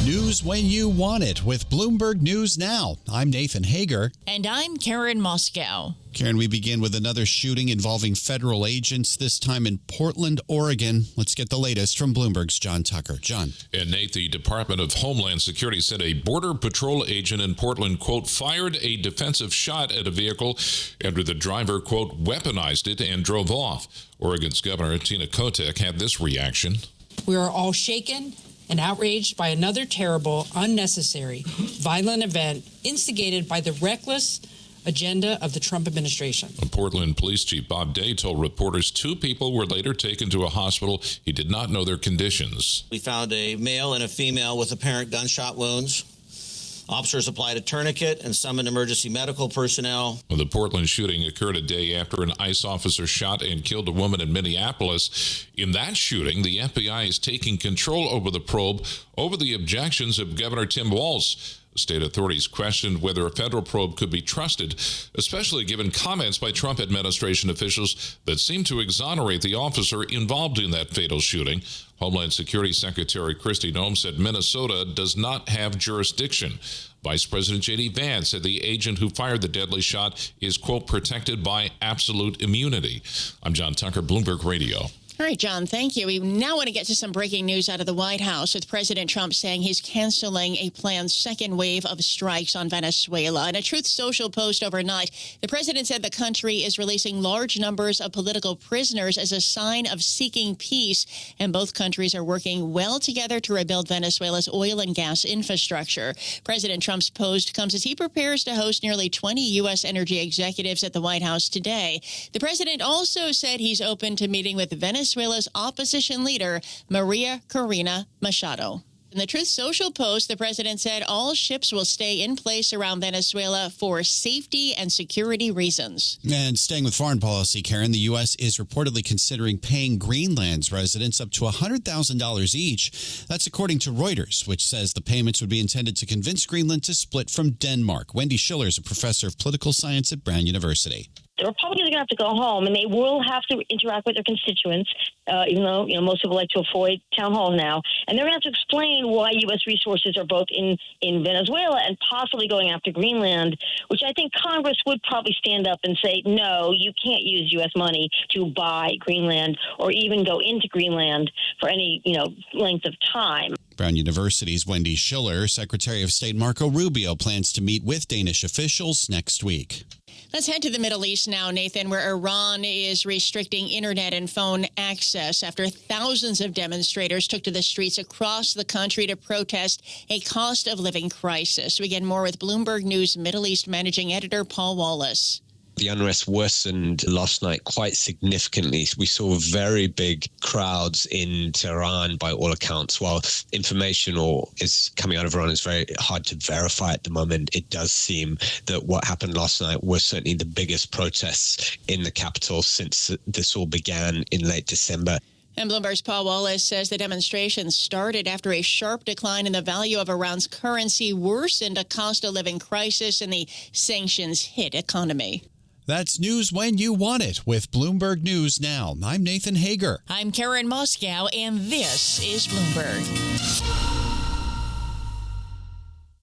News when you want it with Bloomberg News Now. I'm Nathan Hager. And I'm Karen Moskow. Karen, we begin with another shooting involving federal agents, this time in Portland, Oregon. Let's get the latest from Bloomberg's John Tucker. John. And Nate, the Department of Homeland Security said a Border Patrol agent in Portland, quote, fired a defensive shot at a vehicle after the driver, quote, weaponized it and drove off. Oregon's Governor Tina Kotek had this reaction. We are all shaken and outraged by another terrible, unnecessary, violent event instigated by the reckless agenda of the Trump administration. Portland Police Chief Bob Day told reporters 2 people were later taken to a hospital. He did not know their conditions. We found a male and a female with apparent gunshot wounds. Officers applied a tourniquet and summoned emergency medical personnel. The Portland shooting occurred a day after an ICE officer shot and killed a woman in Minneapolis. In that shooting, the FBI is taking control over the probe over the objections of Governor Tim Walz. State authorities questioned whether a federal probe could be trusted, especially given comments by Trump administration officials that seemed to exonerate the officer involved in that fatal shooting. Homeland Security Secretary Kristi Noem said Minnesota does not have jurisdiction. Vice President J.D. Vance said the agent who fired the deadly shot is, quote, protected by absolute immunity. I'm John Tucker, Bloomberg Radio. All right, John, thank you. We now want to get to some breaking news out of the White House, with President Trump saying he's canceling a planned second wave of strikes on Venezuela. In a Truth Social post overnight, the president said the country is releasing large numbers of political prisoners as a sign of seeking peace, and both countries are working well together to rebuild Venezuela's oil and gas infrastructure. President Trump's post comes as he prepares to host nearly 20 U.S. energy executives at the White House today. The president also said he's open to meeting with Venezuela's opposition leader, Maria Corina Machado. In the Truth Social post, the president said all ships will stay in place around Venezuela for safety and security reasons. And staying with foreign policy, Karen, the U.S. is reportedly considering paying Greenland's residents up to $100,000 each. That's according to Reuters, which says the payments would be intended to convince Greenland to split from Denmark. Wendy Schiller is a professor of political science at Brown University. The Republicans are going to have to go home, and they will have to interact with their constituents, even though most people like to avoid town halls now. And they're going to have to explain why U.S. resources are both in Venezuela and possibly going after Greenland, which I think Congress would probably stand up and say, no, you can't use U.S. money to buy Greenland or even go into Greenland for any length of time. Brown University's Wendy Schiller. Secretary of State Marco Rubio plans to meet with Danish officials next week. Let's head to the Middle East now, Nathan, where Iran is restricting internet and phone access after thousands of demonstrators took to the streets across the country to protest a cost of living crisis. We get more with Bloomberg News Middle East managing editor Paul Wallace. The unrest worsened last night quite significantly. We saw very big crowds in Tehran by all accounts. While information is coming out of Iran is very hard to verify at the moment, it does seem that what happened last night was certainly the biggest protests in the capital since this all began in late December. And Bloomberg's Paul Wallace says the demonstrations started after a sharp decline in the value of Iran's currency worsened a cost of living crisis in the sanctions-hit economy. That's news when you want it with Bloomberg News Now. I'm Nathan Hager. I'm Karen Moskow, and this is Bloomberg.